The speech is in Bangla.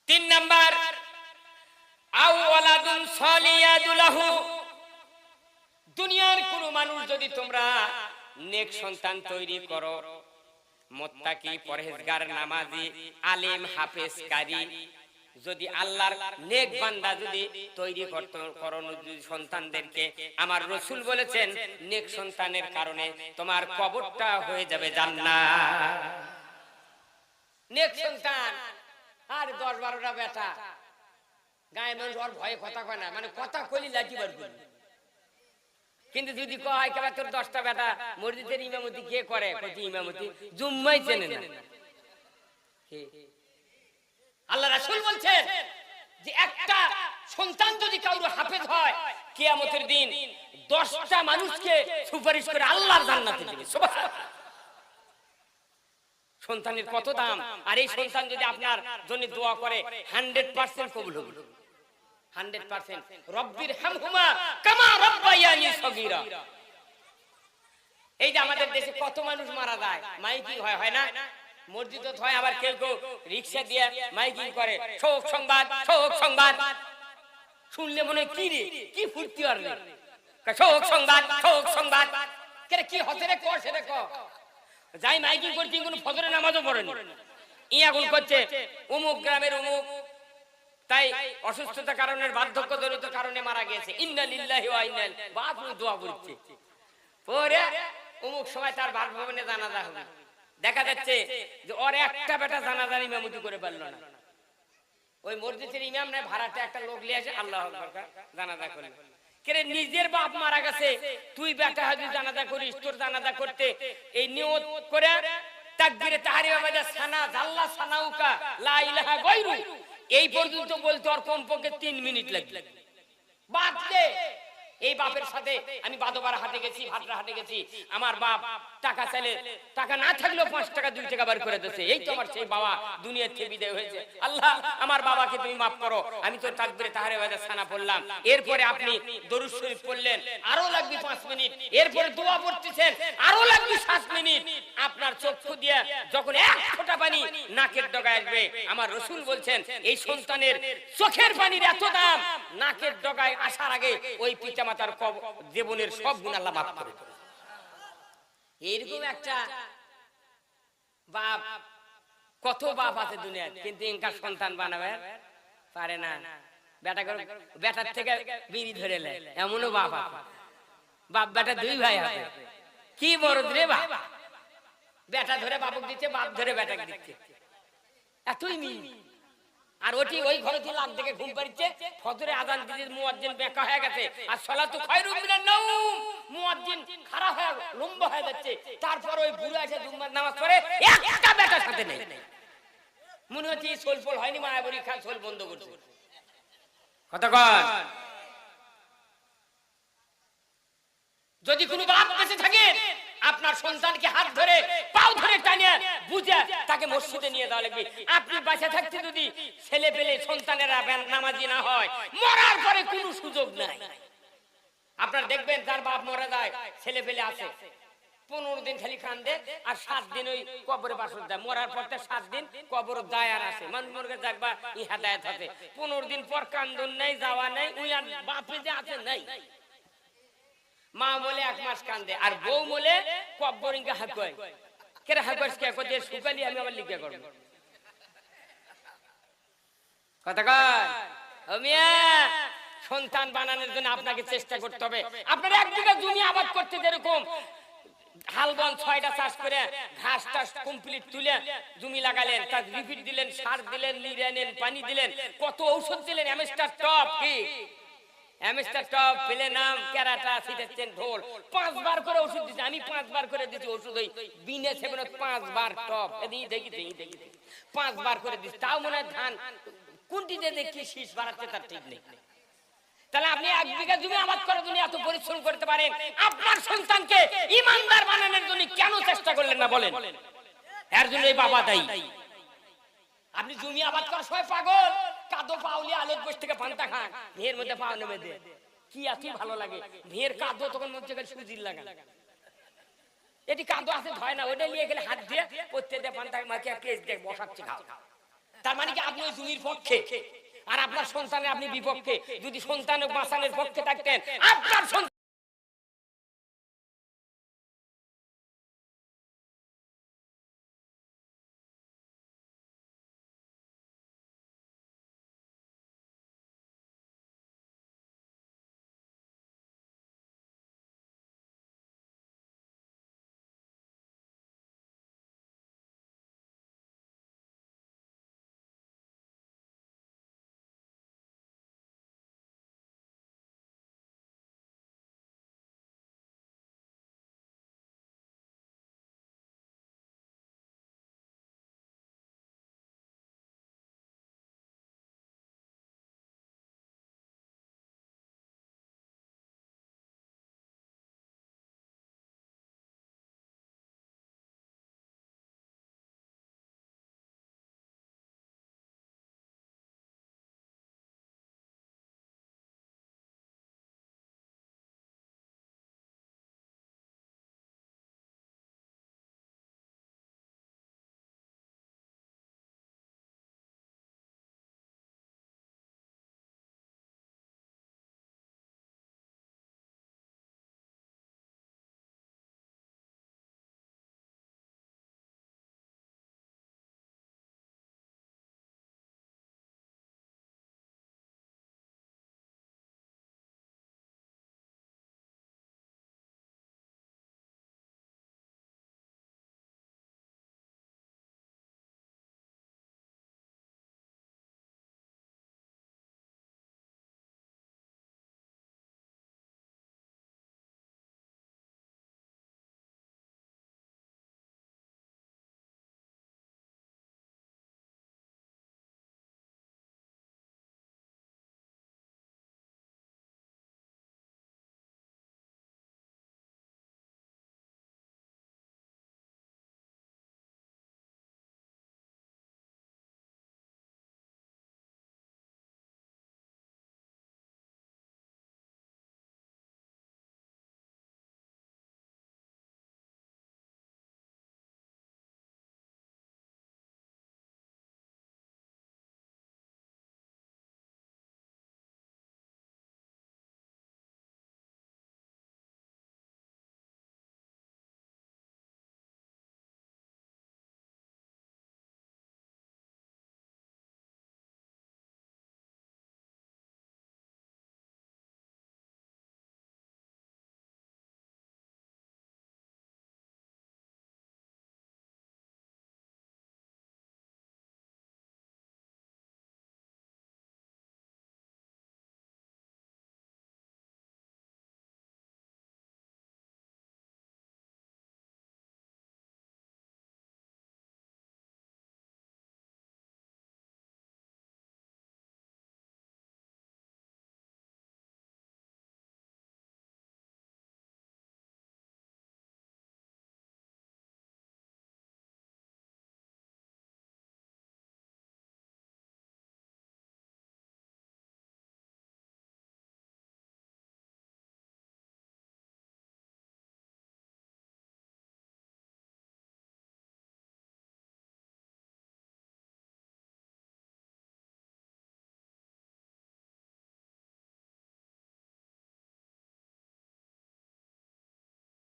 তিন নাম্বার আও ওয়ালাদুন সালিয়াদুলাহু, দুনিয়ার কোন মানুষ যদি তোমরা নেক সন্তান তৈরি করো, মুত্তাকি, পরহেজগার, নামাজি, আলেম, হাফেজ, কারি, যদি আল্লাহর নেক বান্দা যদি তৈরি করো সন্তানদেরকে, আমার রাসূল বলেছেন নেক সন্তানের কারণে তোমার কবরটা হয়ে যাবে জান্নাত। নেক সন্তান আর 10-12টা বেটা, গায়ে মানুষ ওর ভয়ে কথা কয় না, মানে কথা কইলি লাঠি বার করি। কিন্তু যদি কয় কেবা তোর 10টা বেটা, মসজিদের ইমামতি কে করে? কতি ইমামতি জুম্মাই চেনে না। আল্লাহ রাসূল বলছেন যে একটা সন্তান যদি কারো হাফেজ হয়, কিয়ামতের দিন 10টা মানুষকে সুপারিশ করে আল্লাহর জান্নাতে দিবে। সুবহানাল্লাহ। সন্তানের কত দাম! আর এই সন্তান যদি আপনার জন্য দোয়া করে 100% কবুল হবে, 100%। রব্বির হামহুমা কামা রাব্বায়ানি সগীরা। এই যে আমাদের দেশে কত মানুষ মারা যায়, মাইকিং হয় না? মসজিদে হয়, আবার কেউ কেউ রিকশা দিয়ে মাইকিং করে, শোক সংবাদ, শোক সংবাদ। শুনলে মনে কি রে, কি ফুর্তি আর রে, শোক সংবাদ, শোক সংবাদ। কে কি হতে রে, কর সেরে কর। যাই মাইকিং করছি, কোনো ফজরের নামাজও পড়েনি, ইয়াগুল করছে অমুক গ্রামের অমুক, তাই অসুস্থতা কারণে, বার্ধক্যজনিত কারণে মারা গেছে, ইন্না লিল্লাহি ওয়া ইন্না ইলাইহি, বাপ দোয়া করছে। পরে অমুক সময় তার বাসভবনে জানাজা হবে, দেখা যাচ্ছে যে ওর একটা বেটা জানাজার ইমামতি করে পারলো না। ওই মসজিদের ইমাম নাই, ভাড়াতে একটা লোক নিয়ে আসে, আল্লাহু আকবার জানাজা করলো। কেরে নিজের বাপ মারা গেছে, তুই বেটা হাজি জানাজা করিস, তোর জানাজা করতে এই নিয়ত করে তাকবীরে তাহরিমা বাদা সানা আল্লাহ সানাউকা লা ইলাহা গায়রু, এই পর্যন্ত বলতে ওর কমপক্ষে 3 মিনিট লাগবে। বাদ দে, এই বাপের সাথে আমি বাদোবার হাটে গেছি, ভাটরা হাটে গেছি, আমার বাপ টাকা চাইলে টাকা না থাকলেও 5 টাকা 2 টাকা বার করে দিয়েছে। এই তো আমার সেই বাবা দুনিয়া থেকে বিদায় হয়েছে। আল্লাহ আমার বাবাকে তুমি মাফ করো। আমি তো তাকবীরে তাহরিমা বাদা সানা পড়লাম, এরপরে আপনি দরুদ শরীফ পড়লেন, আরো লাগবে 5 মিনিট, এরপরে দোয়া পড়তেছেন, আরো লাগবে 7 মিনিট। আপনার চক্ষু দিয়ে যখন এক ফোঁটা পানি নাকের ডগায় আসবে, আমার রাসূল বলছেন এই সন্তানের চোখের পানির এত দাম, নাকের ডগায় আসার আগে ওই পিতামাতার জীবনের সব গুনাহ আল্লাহ মাফ করে দেন। এরকম একটা বাপ, কত বাপ আছে দুনিয়ায়, কিন্তু ইনকার সন্তান বানাবে পারে না। বেটার থেকে বিড়ি ধরে নেয়, এমনও বাপ আছে। বাপ বেটা 2 ভাই আছে, কি বড় রে বাপ, বেটা ধরে বাপক দিচ্ছে, বাপ ধরে বেটাকে দিচ্ছে, এতই মিল। আর ওটি ওই ঘরে থেকে লাখ থেকে ঘুম পাড়িচ্ছে, ফজরে আযান দিতে মুয়াজ্জিন বেকা হয়ে গেছে, আর সালাতু খায়রুম মিনান নাওম, মুয়াজ্জিন খাড়া হয়ে লম্বা হয়ে যাচ্ছে, তারপর ওই বুড়ো এসে জুম্মার নামাজ পড়ে, একটা বেটার সাথে নেই। মনে হচ্ছে সোলফল হয়নি, মায়াবরী খান সোল বন্ধ করছে। কতক্ষণ যদি কোনো বাপ বেঁচে থাকে, আপনার সন্তানকে হাত ধরে পাও ধরে টানিয়ে বুঝে তাকে মসজিদে নিয়ে যাওয়া লাগবে। আপনি বাঁচা থাকতে যদি ছেলে পেলে সন্তানেরা নামাজি না হয়, মরার পরে কোনো সুযোগ নাই। আপনার দেখবেন যার বাপ মরে যায়, ছেলে পেলে আছে, 15 দিন খালি কান্দে, আর 7 দিন ওই কবরে বাসর যায়। মরার পর 7 দিন কবর যায় আর আসে, মানুষ মরে যাকবা ই হেদায়েত হবে। 15 দিন পর কান্দন নাই, যাওয়া নাই, ওই আর বাপে যে আছে নাই। মা বলে 1 মাস কান্দে, আর বউ বলে কবরিংকে হাকয়, কেরে হাকয় কে কইতে সুকালি আমি আবার লিখে করব। কথা কয় ও মিয়া, সন্তান বানানোর জন্য আপনাকে চেষ্টা করতে হবে। আপনার 1 বিঘা জমি আবাদ করতে যেরকম হাল বন 6টা চাষ করে ঘাস টাস কমপ্লিট তুলে জমি লাগালেন, তার রিপিট দিলেন, সার দিলেন, নিড়ালেন, পানি দিলেন, কত ঔষধ দিলেন, এমএস্টার টপ, কি এমএস্টার টপ, প্লেনাম, ক্যারাটা, সিটেস্টেন, ঢোল, 5 বার করে ওষুধ দিতে, আমি 5 বার করে দিতে ওষুধ, ওই বিনে সেবনে 5 বার টপ, এদিকে দেখি 5 বার করে দিচ্ছি, তাও মনে হয় ধান কোনটিতে দেখি শীষ বাড়াচ্ছে তার ঠিক নেই। তাহলে আপনি 1 বিঘা জমি আবাদ করার জন্য এত পরিশ্রম করতে পারেন, আপনার সন্তানকে ইমানদার বানানোর জন্য কেন চেষ্টা করলেন না বলেন? এর জন্য এই বাবা দায়ী। আপনি জমি আবাদ করার সময় পাগল, কাদো পাউলি আলোক বসে থেকে পান্তা খান, মেয়ের মধ্যে পাও নেমে দে, কি এতই ভালো লাগে। মেয়ের কাদো তখন মধ্যে সুজির লাগা, এটি কাদো আছে ধয় না, ওটা নিয়ে গেলে হাত দিয়ে প্রত্যেকটা পান্তা মাকে পেঁচ দিয়ে বসাচ্ছে, খাও তার মানে কি আপনি ওই জমির পক্ষে আর আপনার সন্তানের আপনি বিপক্ষে। যদি সন্তান বাঁচানোর পক্ষে থাকতেন আপনার